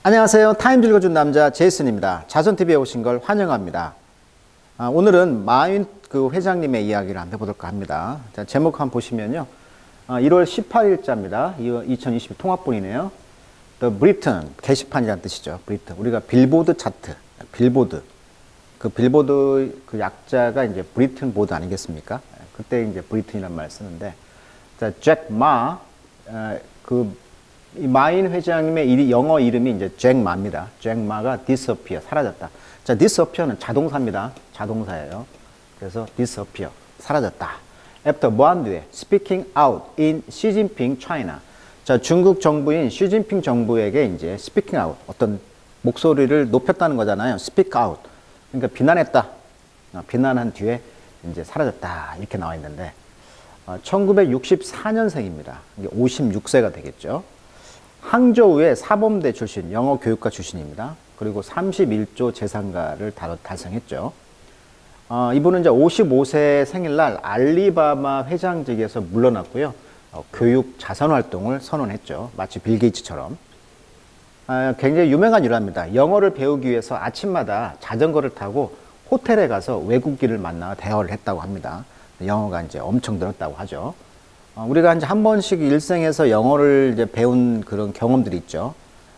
안녕하세요. 타임즈 읽어준 남자 제이슨입니다. 자선TV에 오신 걸 환영합니다. 오늘은 마윈 회장님의 이야기를 한번 해보도록 합니다. 자, 제목 한번 보시면요. 1월 18일자입니다. 2020 통합본이네요. The Britain, 게시판이라는 뜻이죠. 브리튼. 우리가 빌보드 차트, 빌보드. 그 빌보드 그 약자가 이제 브리튼 보드 아니겠습니까? 그때 이제 브리튼이라는 말을 쓰는데, 자, 잭 마, 이 마인 회장님의 영어 이름이 이제 잭 마입니다. 잭 마가 disappear, 사라졌다. 자, disappear는 자동사입니다. 자동사예요. 그래서 disappear, 사라졌다. After 뭐한 뒤에 speaking out in 시진핑 China. 자, 중국 정부인 시진핑 정부에게 이제 speaking out, 어떤 목소리를 높였다는 거잖아요. speak out. 그러니까 비난했다. 비난한 뒤에 이제 사라졌다. 이렇게 나와 있는데, 1964년생입니다. 이게 56세가 되겠죠. 항저우의 사범대 출신, 영어 교육과 출신입니다. 그리고 31조 재산가를 달성했죠. 이분은 이제 55세 생일날 알리바바 회장직에서 물러났고요. 교육 자선 활동을 선언했죠. 마치 빌 게이츠처럼. 굉장히 유명한 일화입니다. 영어를 배우기 위해서 아침마다 자전거를 타고 호텔에 가서 외국인을 만나 대화를 했다고 합니다. 영어가 이제 엄청 늘었다고 하죠. 우리가 이제 한 번씩 일생에서 영어를 이제 배운 그런 경험들이 있죠.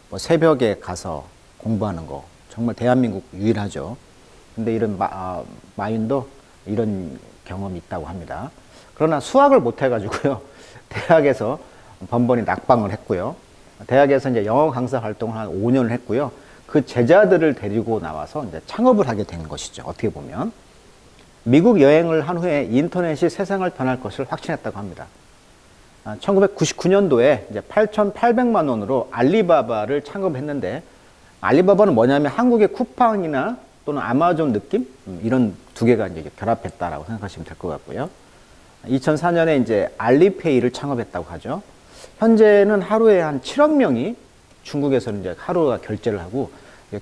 뭐 새벽에 가서 공부하는 거 정말 대한민국 유일하죠. 근데 이런 마윈도 이런 경험이 있다고 합니다. 그러나 수학을 못 해가지고요. 대학에서 번번이 낙방을 했고요. 대학에서 이제 영어 강사 활동을 한 5년을 했고요. 그 제자들을 데리고 나와서 이제 창업을 하게 된 것이죠. 어떻게 보면. 미국 여행을 한 후에 인터넷이 세상을 변할 것을 확신했다고 합니다. 1999년도에 이제 8,800만 원으로 알리바바를 창업했는데, 알리바바는 뭐냐면 한국의 쿠팡이나 또는 아마존 느낌? 이런 두 개가 이제 결합했다라고 생각하시면 될 것 같고요. 2004년에 이제 알리페이를 창업했다고 하죠. 현재는 하루에 한 7억 명이 중국에서는 이제 하루가 결제를 하고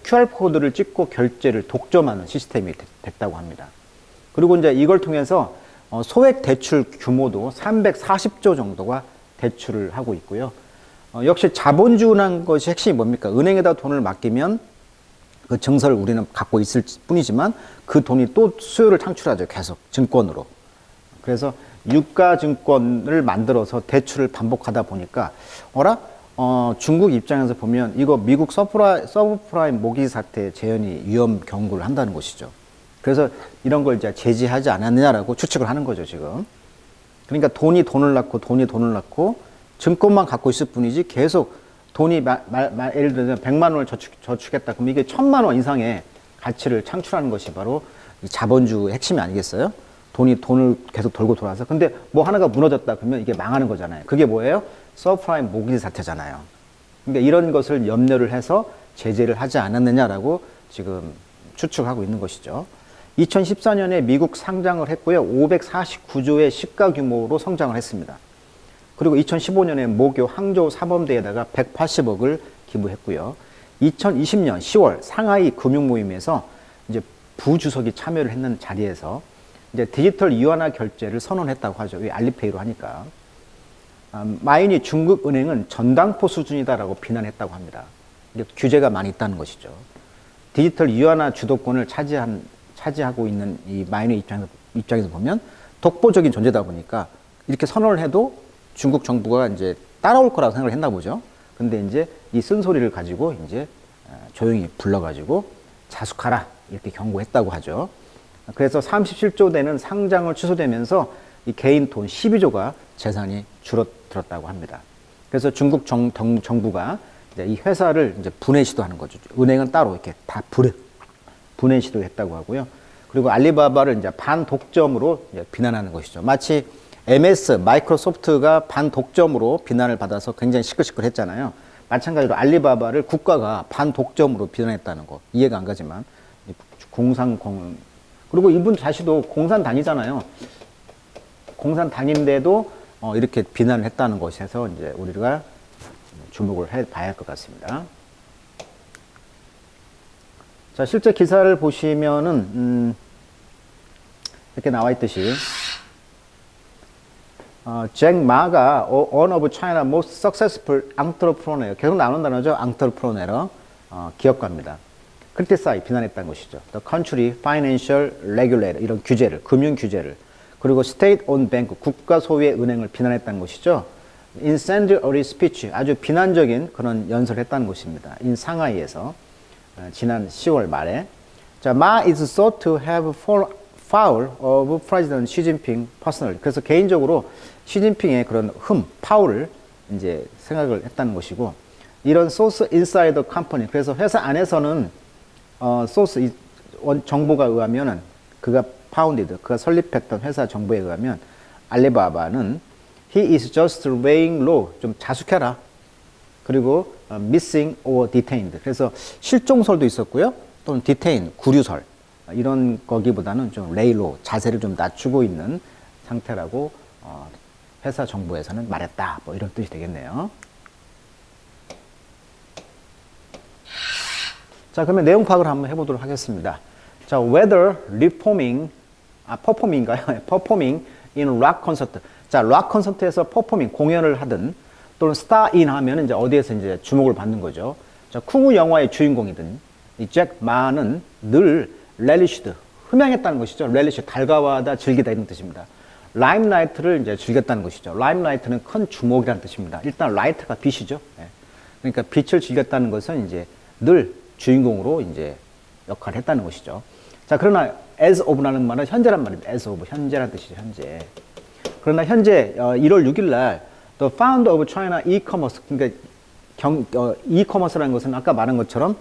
QR코드를 찍고 결제를 독점하는 시스템이 됐다고 합니다. 그리고 이제 이걸 통해서 소액 대출 규모도 340조 정도가 대출을 하고 있고요. 역시 자본주의라는 것이 핵심이 뭡니까? 은행에다 돈을 맡기면 그 증서를 우리는 갖고 있을 뿐이지만 그 돈이 또 수요를 창출하죠. 계속 증권으로. 그래서 유가증권을 만들어서 대출을 반복하다 보니까 중국 입장에서 보면 이거 미국 서브프라임 모기 사태 재현이 위험 경고를 한다는 것이죠. 그래서 이런 걸 이제 제지하지 않았느냐라고 추측을 하는 거죠, 지금. 그러니까 돈이 돈을 낳고 증권만 갖고 있을 뿐이지 계속 돈이 예를 들어서 100만 원을 저축했다. 그럼 이게 1000만 원 이상의 가치를 창출하는 것이 바로 이 자본주의 핵심이 아니겠어요? 돈을 계속 돌고 돌아서. 근데 뭐 하나가 무너졌다 그러면 이게 망하는 거잖아요. 그게 뭐예요? 서브프라임 모기 사태잖아요. 그러니까 이런 것을 염려를 해서 제재를 하지 않았느냐라고 지금 추측하고 있는 것이죠. 2014년에 미국 상장을 했고요. 549조의 시가 규모로 성장을 했습니다. 그리고 2015년에 모교 항저우 사범대에다가 180억을 기부했고요. 2020년 10월 상하이 금융모임에서 이제 부주석이 참여를 했는 자리에서 이제 디지털 이완화 결제를 선언했다고 하죠. 왜 알리페이로 하니까. 마윈이 중국 은행은 전당포 수준이다라고 비난했다고 합니다. 규제가 많이 있다는 것이죠. 디지털 이완화 주도권을 차지하고 있는 이 마윈의 입장에서 보면 독보적인 존재다 보니까 이렇게 선언을 해도 중국 정부가 이제 따라올 거라고 생각을 했나 보죠. 근데 이제 이 쓴소리를 가지고 이제 조용히 불러가지고 자숙하라 이렇게 경고했다고 하죠. 그래서 37조 되는 상장을 취소되면서 이 개인 돈 12조가 재산이 줄어들었다고 합니다. 그래서 중국 정부가 이제 이 회사를 이제 분해 시도하는 거죠. 은행은 따로 이렇게 다 분해 시도했다고 하고요. 그리고 알리바바를 이제 반독점으로 이제 비난하는 것이죠. 마치 MS, 마이크로소프트가 반독점으로 비난을 받아서 굉장히 시끌시끌했잖아요. 마찬가지로 알리바바를 국가가 반독점으로 비난했다는 거. 이해가 안 가지만. 그리고 이분 자신도 공산 다니잖아요. 공산 다닌데도 이렇게 비난을 했다는 것에서 이제 우리가 주목을 해봐야 할 것 같습니다. 자, 실제 기사를 보시면은 이렇게 나와 있듯이 잭 마가 one of China's most successful entrepreneur, 계속 나오는 단어죠. entrepreneur. 기업가입니다. criticize, 비난했다는 것이죠. The country financial regulator, 이런 규제를, 금융 규제를. 그리고 state-owned bank, 국가 소유의 은행을 비난했다는 것이죠. incendiary speech, 아주 비난적인 그런 연설을 했다는 것입니다. in 상하이에서 지난 10월 말에. 자, Ma is thought to have foul of President Xi Jinping personally. 그래서 개인적으로 시진핑의 그런 파울을 이제 생각을 했다는 것이고, 이런 source inside the company. 그래서 회사 안에서는 source 정보가 의하면은 그가 그가 설립했던 회사 정보에 의하면 알리바바는 he is just laying low, 좀 자숙해라. 그리고 missing or detained. 그래서 실종설도 있었고요. 또는 detain, 구류설. 이런 거기보다는 좀 lay low, 자세를 좀 낮추고 있는 상태라고 회사 정보에서는 말했다. 뭐 이런 뜻이 되겠네요. 자, 그러면 내용 파악을 한번 해보도록 하겠습니다. 자, whether performing인가요? performing in rock concert. 자, 락 콘서트에서 퍼포밍, 공연을 하든 또는 스타 인 하면 이제 어디에서 이제 주목을 받는 거죠. 자, 쿵우 영화의 주인공이든 이 잭 마는 늘 relished, 흠양했다는 것이죠. relish, 달가워하다, 즐기다 이런 뜻입니다. 라임라이트를 이제 즐겼다는 것이죠. 라임라이트는 큰 주목이라는 뜻입니다. 일단 라이트가 빛이죠. 예. 그러니까 빛을 즐겼다는 것은 이제 늘 주인공으로 이제 역할을 했다는 것이죠. 자, 그러나 as of라는 말은 현재란 말입니다. as of, 현재란 뜻이죠. 현재. 그러나 현재 1월 6일 날 The Founder of China E-commerce, 그러니까 E-commerce라는 것은 아까 말한 것처럼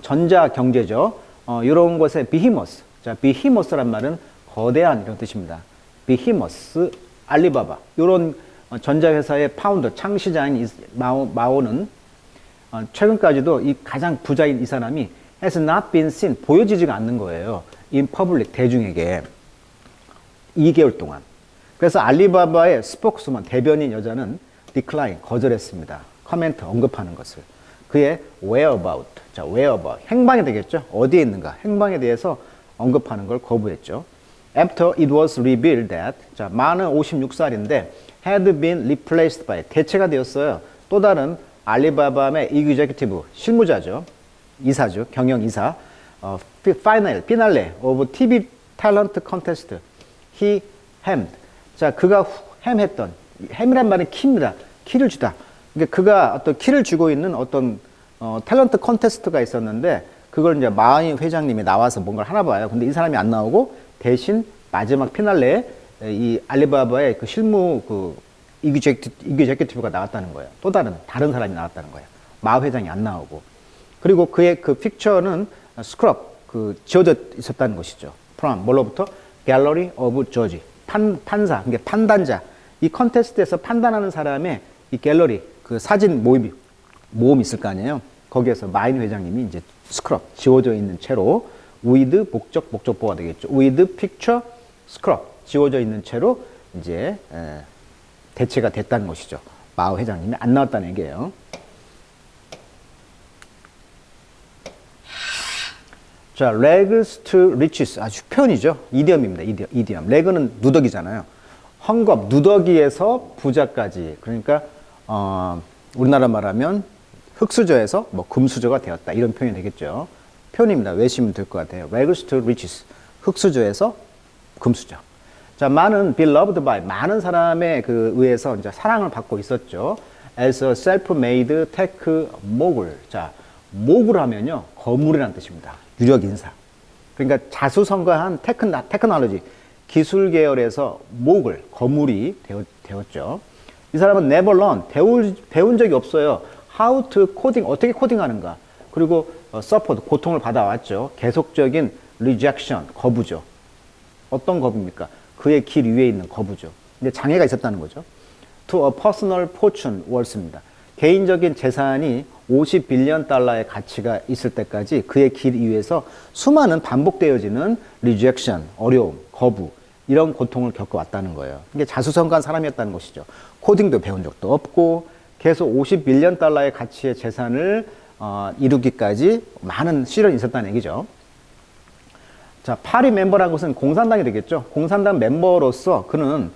전자 경제죠. 이런 것의 behemoth. 자, behemoth란 말은 거대한 이런 뜻입니다. behemoth, 알리바바. 이런 전자회사의 파운더, 창시자인 마오는 최근까지도 이 가장 부자인 이 사람이 has not been seen, 보여지지가 않는 거예요. in public, 대중에게. 2개월 동안. 그래서 알리바바의 스포크스먼, 대변인 여자는 decline, 거절했습니다. 코멘트, 언급하는 것을. 그의 whereabout, 자, whereabout, 행방이 되겠죠. 어디에 있는가, 행방에 대해서 언급하는 걸 거부했죠. After it was revealed that, 자, 마는 56살인데 had been replaced by, 대체가 되었어요. 또 다른 알리바바의 executive, 실무자죠. 이사죠. 경영이사. 피날레 of TV talent contest. He hemmed. 자, 그가 햄했던, 햄이란 말은 키입니다. 키를 주다. 그러니까 그가 어떤 키를 쥐고 있는 어떤 탤런트 콘테스트가 있었는데 그걸 이제 마이 회장님이 나와서 뭔가를 하나 봐요. 근데 이 사람이 안 나오고 대신 마지막 피날레에 이 알리바바의 그 실무 이그제큐티브가 나왔다는 거예요. 또 다른 사람이 나왔다는 거예요. 마 회장이 안 나오고. 그리고 그의 그 픽처는 스크럽, 지어져 있었다는 것이죠. from, 뭘로부터? Gallery of Judge. 판사, 그러니까 판단자. 이 컨테스트에서 판단하는 사람의 이 갤러리, 그 사진 모음이 있을 거 아니에요. 거기에서 마인 회장님이 이제 스크럽, 지워져 있는 채로 with 목적보가 되겠죠. with picture scrub, 지워져 있는 채로 이제 대체가 됐다는 것이죠. 마오 회장님이 안 나왔다는 얘기예요. 자, rags to riches, 아주 표현이죠. 이디엄입니다. 이디엄. 레그는 누더기잖아요. 헝겊, 누더기에서 부자까지. 그러니까 우리나라 말하면 흙수저에서 뭐 금수저가 되었다. 이런 표현이 되겠죠. 표현입니다. 외우시면 될 것 같아요. rags to riches, 흙수저에서 금수저. 자, 많은 beloved by, 많은 사람에 의해서 이제 사랑을 받고 있었죠. as a self-made tech mogul. 자, mogul 하면요, 거물이라는 뜻입니다. 유력 인사. 그러니까 자수성가한 테크놀로지, 기술 계열에서 mogul, 거물이 되었죠. 이 사람은 never learn, 배운 적이 없어요. how to coding, 어떻게 코딩하는가. 그리고 suffered, 고통을 받아왔죠. 계속적인 rejection, 거부죠. 어떤 거부입니까? 그의 길 위에 있는 거부죠. 근데 장애가 있었다는 거죠. To a personal fortune worth입니다. 개인적인 재산이 50빌리언 달러의 가치가 있을 때까지 그의 길 위에서 수많은 반복되어지는 rejection, 어려움, 거부, 이런 고통을 겪어왔다는 거예요. 이게 자수성가한 사람이었다는 것이죠. 코딩도 배운 적도 없고 계속 50빌리언 달러의 가치의 재산을 이루기까지 많은 시련이 있었다는 얘기죠. 자, 파리 멤버라는 것은 공산당이 되겠죠. 공산당 멤버로서 그는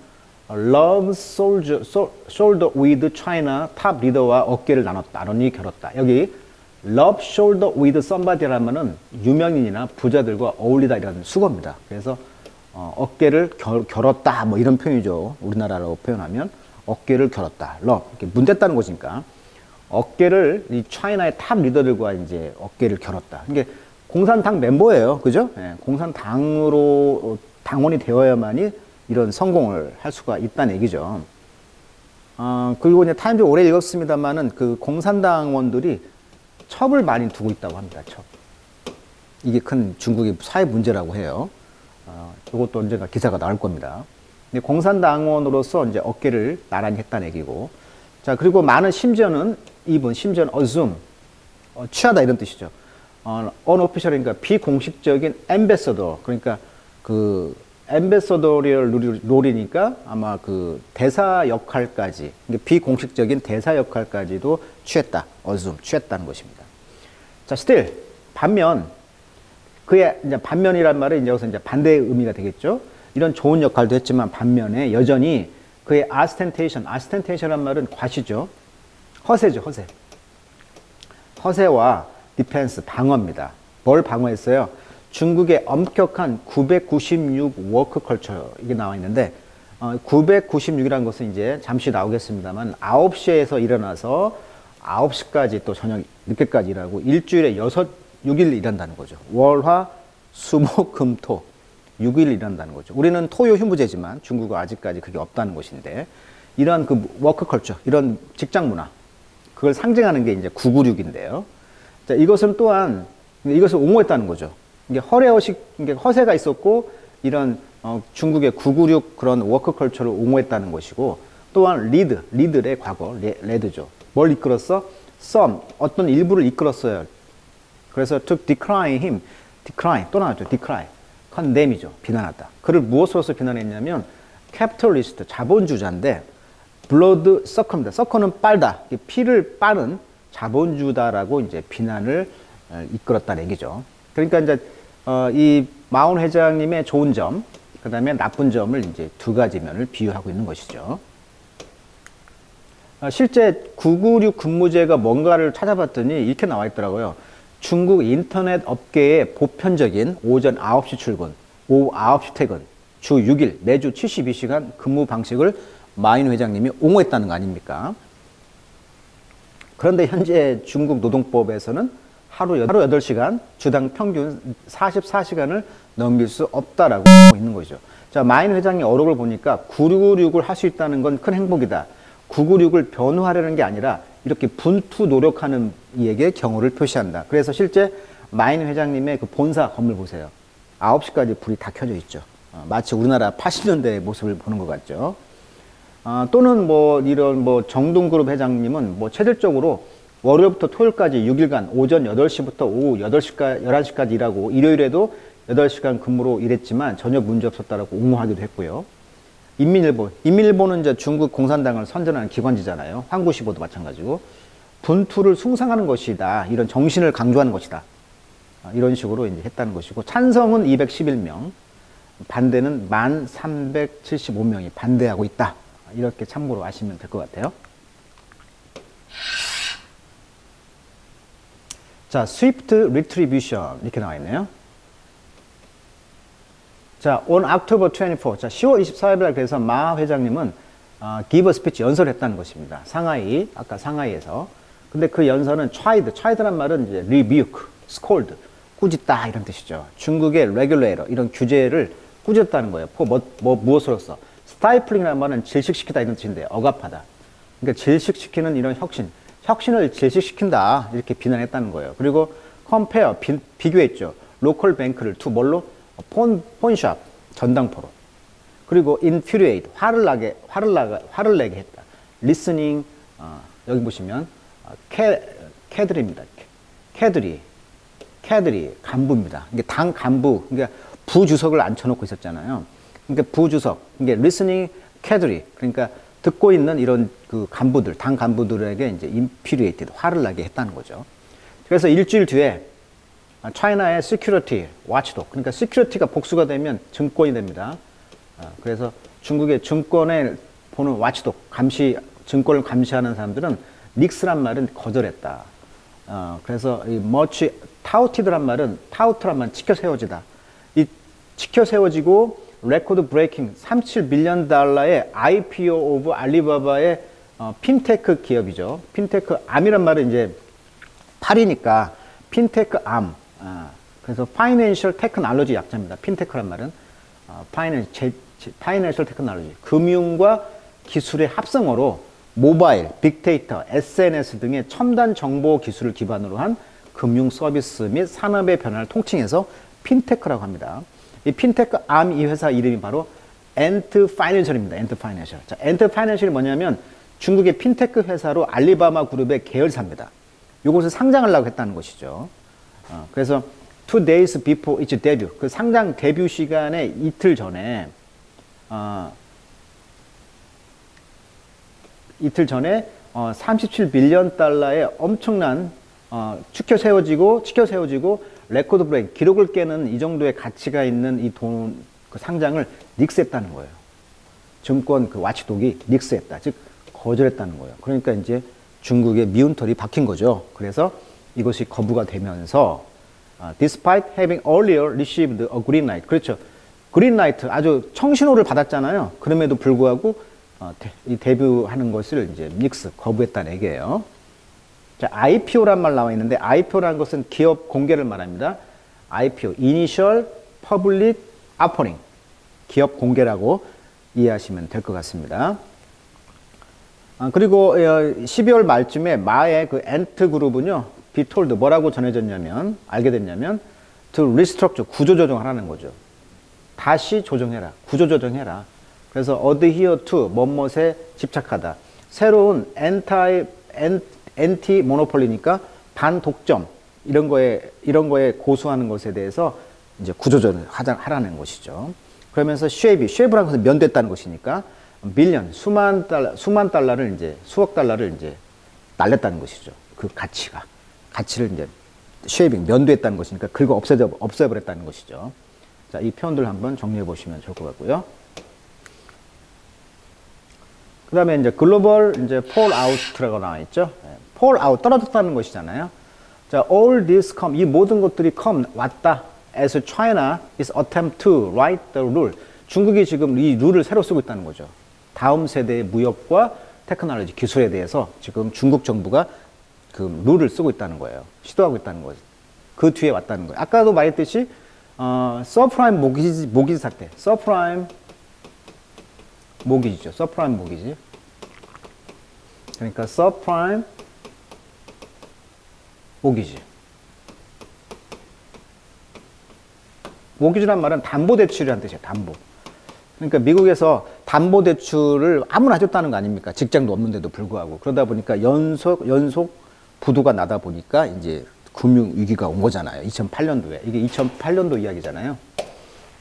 love shoulder with China 탑 리더와 어깨를 나눴다. 나란히 겨뤘다. 여기 rub shoulder with somebody라면은 유명인이나 부자들과 어울리다 이런 수거입니다. 그래서 어깨를 결었다 뭐 이런 표현이죠. 우리나라로 표현하면 어깨를 결었다. rub 이렇게 문댔다는 것이니까 어깨를 이 차이나의 탑 리더들과 이제 어깨를 결었다. 이게 공산당 멤버예요, 그죠? 예, 공산당으로 당원이 되어야만이 이런 성공을 할 수가 있다는 얘기죠. 그리고 이제 타임즈 오래 읽었습니다만은 그 공산당원들이 첩을 많이 두고 있다고 합니다. 첩. 이게 큰 중국의 사회 문제라고 해요. 이것도 언젠가 기사가 나올 겁니다. 근데 공산당원으로서 이제 어깨를 나란히 했다는 얘기고. 자, 그리고 많은 심지어는 심지어는 assume, 취하다 이런 뜻이죠. unofficial이니까 비공식적인 ambassador, 그러니까 그 앰베서더리얼 롤이니까 아마 그 대사 역할까지, 비공식적인 대사 역할까지도 취했다. 취했다는 것입니다. 자, still 반면 그의 이제 반면이란 말은 이제 여기서 이제 반대의 의미가 되겠죠. 이런 좋은 역할도 했지만 반면에 여전히 그의 ostentation, 란 말은 과시죠. 허세죠, 허세. 허세와 디펜스, 방어입니다. 뭘 방어했어요? 중국의 엄격한 996 워크 컬처 이게 나와 있는데 996이라는 것은 이제 잠시 나오겠습니다만 9시에서 일어나서 9시까지 또 저녁 늦게까지 일하고 일주일에 6일 일한다는 거죠. 월화 수목 금토 6일 일한다는 거죠. 우리는 토요 휴무제지만 중국은 아직까지 그게 없다는 것인데 이런 그 워크 컬처, 이런 직장 문화 그걸 상징하는 게 이제 996인데요. 자, 이것은 또한 이것을 옹호했다는 거죠. 이게 이게 허세가 있었고 이런 중국의 996 그런 워크 컬처를 옹호했다는 것이고 또한 리드의 과거 레드죠. 뭘 이끌었어? some 어떤 일부를 이끌었어요. 그래서 to decline 또 나왔죠. condemn이죠. 비난하다. 그를 무엇으로서 비난했냐면 capitalist 자본주자인데 blood sucker입니다. sucker는 빨다. 피를 빠는 자본주다라고 이제 비난을 이끌었다는 얘기죠. 그러니까 이제 이 마온 회장님의 좋은 점, 그 다음에 나쁜 점을 이제 두 가지 면을 비유하고 있는 것이죠. 실제 996 근무제가 뭔가를 찾아봤더니 이렇게 나와 있더라고요. 중국 인터넷 업계의 보편적인 오전 9시 출근, 오후 9시 퇴근, 주 6일, 매주 72시간 근무 방식을 마인 회장님이 옹호했다는 거 아닙니까? 그런데 현재 중국 노동법에서는 하루 8시간, 주당 평균 44시간을 넘길 수 없다라고 하고 있는 거죠. 자, 마인 회장의 어록을 보니까 996을 할 수 있다는 건 큰 행복이다. 996을 변호하려는 게 아니라 이렇게 분투 노력하는 이에게 경호를 표시한다. 그래서 실제 마인 회장님의 그 본사 건물 보세요. 9시까지 불이 다 켜져 있죠. 마치 우리나라 80년대의 모습을 보는 것 같죠. 또는 뭐 이런 뭐 정동그룹 회장님은 뭐 체질적으로 월요일부터 토요일까지 6일간 오전 8시부터 오후 11시까지 일하고 일요일에도 8시간 근무로 일했지만 전혀 문제 없었다라고 옹호하기도 했고요. 인민일보는 이제 중국 공산당을 선전하는 기관지잖아요. 황구시보도 마찬가지고 분투를 숭상하는 것이다. 이런 정신을 강조하는 것이다. 이런 식으로 이제 했다는 것이고 찬성은 211명, 반대는 1375명이 반대하고 있다. 이렇게 참고로 아시면 될 것 같아요. 자, swift retribution 이렇게 나와 있네요. 자, on October 24, 자, 10월 24일 그래서 마 회장님은 give a speech 연설을 했다는 것입니다. 아까 상하이에서. 근데 그 연설은 tried란 말은 이제 rebuke, scold, 꾸짖다 이런 뜻이죠. 중국의 regulator 이런 규제를 꾸짖었다는 거예요. 무엇으로서? stifling이라는 말은 질식시키다 이런 뜻인데 억압하다. 그러니까 질식시키는 이런 혁신을 질식시킨다 이렇게 비난했다는 거예요. 그리고 compare 비교했죠. local bank를 to 뭘로? 폰샵 전당포로. 그리고 infuriate 화를 내게 했다. listening 여기 보시면 캐들입니다. 캐들이 간부입니다. 이게 당 간부 그러니까 부주석을 앉혀놓고 있었잖아요. 그러니까 부주석 이게 listening 캐들이 그러니까 듣고 있는 이런 그 간부들 당 간부들에게 이제 infuriated 화를 나게 했다는 거죠. 그래서 일주일 뒤에 차이나의 시큐리티 와치독 그러니까 시큐리티가 복수가 되면 증권이 됩니다. 그래서 중국의 증권에 보는 와치독 증권을 감시하는 사람들은 닉스란 말은 거절했다. 그래서 이 much touted란 말은 tout란 말은 치켜 세워지다. 이 치켜 세워지고 record breaking 37 빌리언 달러의 IPO 오브 알리바바의 핀테크 기업이죠. 핀테크 암이란 말은 이제 팔이니까 핀테크 암. 그래서 파이낸셜 테크놀로지 약자입니다. 핀테크란 말은 파이낸셜 테크놀로지, 금융과 기술의 합성어로 모바일, 빅데이터, SNS 등의 첨단 정보 기술을 기반으로 한 금융 서비스 및 산업의 변화를 통칭해서 핀테크라고 합니다. 이 핀테크 암 이 회사 이름이 바로 엔트 파이낸셜입니다. 엔트 파이낸셜. 자, 엔트 파이낸셜이 뭐냐면 중국의 핀테크 회사로 알리바바 그룹의 계열사입니다. 이곳을 상장하려고 했다는 것이죠. 그래서 2 days before its debut, 그 상장 데뷔 시간에 이틀 전에 37 빌리언 달러의 엄청난 치켜 세워지고 레코드 브레이크, 기록을 깨는 이 정도의 가치가 있는 이 돈, 그 상장을 닉스했다는 거예요. 증권 그 와치독이 닉스했다. 즉, 거절했다는 거예요. 그러니까 이제 중국의 미운 털이 박힌 거죠. 그래서 이것이 거부가 되면서 despite having earlier received a green light. 그렇죠. 그린 라이트, 아주 청신호를 받았잖아요. 그럼에도 불구하고 이 데뷔하는 것을 이제 닉스, 거부했다는 얘기예요. 자, IPO란 말 나와 있는데 IPO라는 것은 기업 공개를 말합니다. IPO, Initial Public Offering, 기업 공개라고 이해하시면 될 것 같습니다. 그리고 12월 말쯤에 마의 그 엔트 그룹은요, be told 뭐라고 전해졌냐면, 알게 됐냐면, to restructure, 구조조정하라는 거죠. 다시 조정해라, 구조조정해라. 그래서 adhere to, 뭐뭇에 집착하다. 새로운 엔티 모노폴리니까 반독점, 이런 거에 고수하는 것에 대해서 이제 구조조정을 하라는 것이죠. 그러면서 쉐이브라는 것은 면됐다는 것이니까 밀리언, 수만 달러를 이제, 수억 달러를 이제 날렸다는 것이죠. 그 가치를 이제 쉐이빙, 면도했다는 것이니까 긁어 없애버렸다는 것이죠. 자, 이 표현들 한번 정리해 보시면 좋을 것 같고요. 그 다음에 이제 글로벌 이제 fall out라고 나와 있죠. fall out, 떨어졌다는 것이잖아요. 자, all this come, 이 모든 것들이 왔다. as China is attempt to write the rule. 중국이 지금 이 룰을 새로 쓰고 있다는 거죠. 다음 세대의 무역과 테크놀로지, 기술에 대해서 지금 중국 정부가 그 룰을 쓰고 있다는 거예요. 시도하고 있다는 거죠. 그 뒤에 왔다는 거예요. 아까도 말했듯이 서프라임 모기지 사태, 서프라임 모기지죠. 서프라임 모기지. 그러니까 서프라임 모기지. 모기지란 말은 담보대출이라는 뜻이에요. 담보. 그러니까 미국에서 담보대출을 아무나 해줬다는 거 아닙니까? 직장도 없는데도 불구하고. 그러다 보니까 연속 부도가 나다 보니까 이제 금융위기가 온 거잖아요. 2008년도에. 이게 2008년도 이야기잖아요.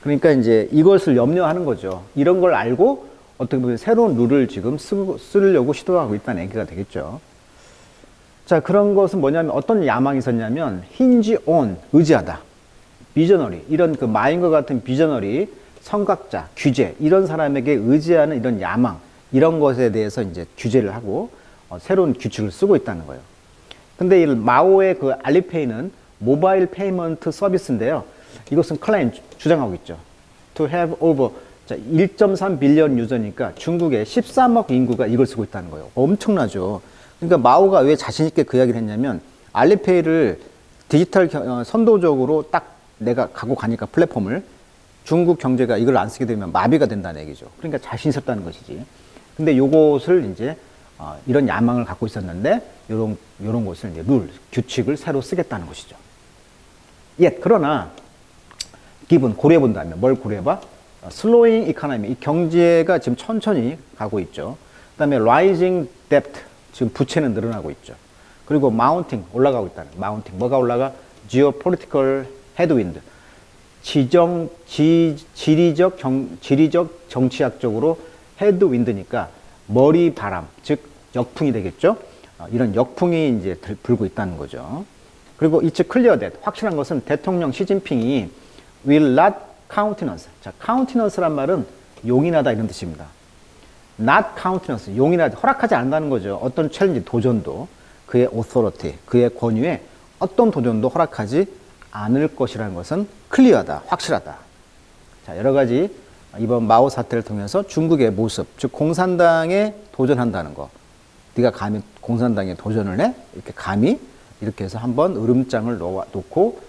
그러니까 이제 이것을 염려하는 거죠. 이런 걸 알고 어떻게 보면 새로운 룰을 지금 쓰려고 시도하고 있다는 얘기가 되겠죠. 자, 그런 것은 뭐냐면 어떤 야망이 있었냐면 힌지 온, 의지하다. 비저너리, 이런 그 마인과 같은 비저너리, 선각자, 규제, 이런 사람에게 의지하는 이런 야망, 이런 것에 대해서 이제 규제를 하고 새로운 규칙을 쓰고 있다는 거예요. 근데 이 마오의 그 알리페이는 모바일 페이먼트 서비스인데요. 이것은 클라임 주장하고 있죠. To have over 1.3 빌리언 유저니까 중국의 13억 인구가 이걸 쓰고 있다는 거예요. 엄청나죠. 그러니까 마오가 왜 자신있게 그 이야기를 했냐면 알리페이를 디지털 선도적으로 딱 내가 갖고 가니까 플랫폼을 중국 경제가 이걸 안 쓰게 되면 마비가 된다는 얘기죠. 그러니까 자신 있었다는 것이지. 근데 요것을 이제 이런 야망을 갖고 있었는데 요런 것을 이제 룰, 규칙을 새로 쓰겠다는 것이죠. 그러나 기본 고려해 본다면 뭘 고려해봐? 슬로잉 이코노미, 이 경제가 지금 천천히 가고 있죠. 그다음에 rising debt, 지금 부채는 늘어나고 있죠. 그리고 mounting, 올라가고 있다는 mounting, 뭐가 올라가? geopolitical headwind, 지리적 정치학적으로 헤드윈드니까 머리 바람, 즉 역풍이 되겠죠. 이런 역풍이 이제 불고 있다는 거죠. 그리고 it's clear that, 확실한 것은 대통령 시진핑이 will not countenance. 자, countenance란 말은 용인하다 이런 뜻입니다. not countenance, 용인하지, 허락하지 않는다는 거죠. 어떤 챌린지, 도전도. 그의 authority, 그의 권위에 어떤 도전도 허락하지 않을 것이라는 것은 클리어하다, 확실하다. 자, 여러 가지 이번 마오 사태를 통해서 중국의 모습, 즉 공산당에 도전한다는 거. 네가 감히 공산당에 도전을 해? 이렇게 감히 이렇게 해서 한번 으름장을 놓고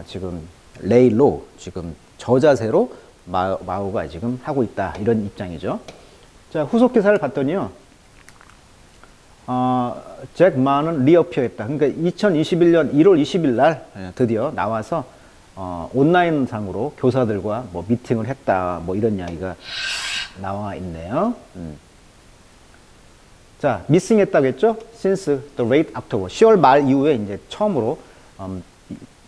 지금 레일로 지금 저자세로 마오가 지금 하고 있다, 이런 입장이죠. 자, 후속 기사를 봤더니요. 잭 마는 리어피어했다. 그러니까 2021년 1월 20일 날 드디어 나와서 온라인상으로 교사들과 뭐 미팅을 했다, 뭐 이런 이야기가 나와 있네요. 자, 미싱했다고 했죠? Since the late October. 10월 말 이후에 이제 처음으로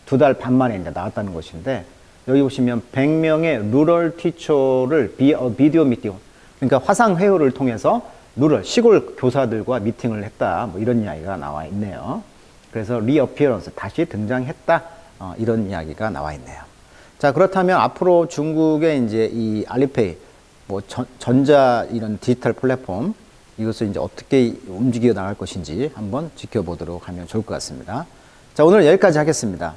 2달 반 만에 이제 나왔다는 것인데, 여기 보시면 100명의 루럴 티처를 비디오 미팅, 그러니까 화상 회의를 통해서 루럴 시골 교사들과 미팅을 했다, 뭐 이런 이야기가 나와 있네요. 그래서 리어피어런스, 다시 등장했다, 이런 이야기가 나와 있네요. 자, 그렇다면 앞으로 중국의 이제 이 알리페이, 뭐 전자 이런 디지털 플랫폼, 이것을 이제 어떻게 움직여 나갈 것인지 한번 지켜보도록 하면 좋을 것 같습니다. 자, 오늘 여기까지 하겠습니다.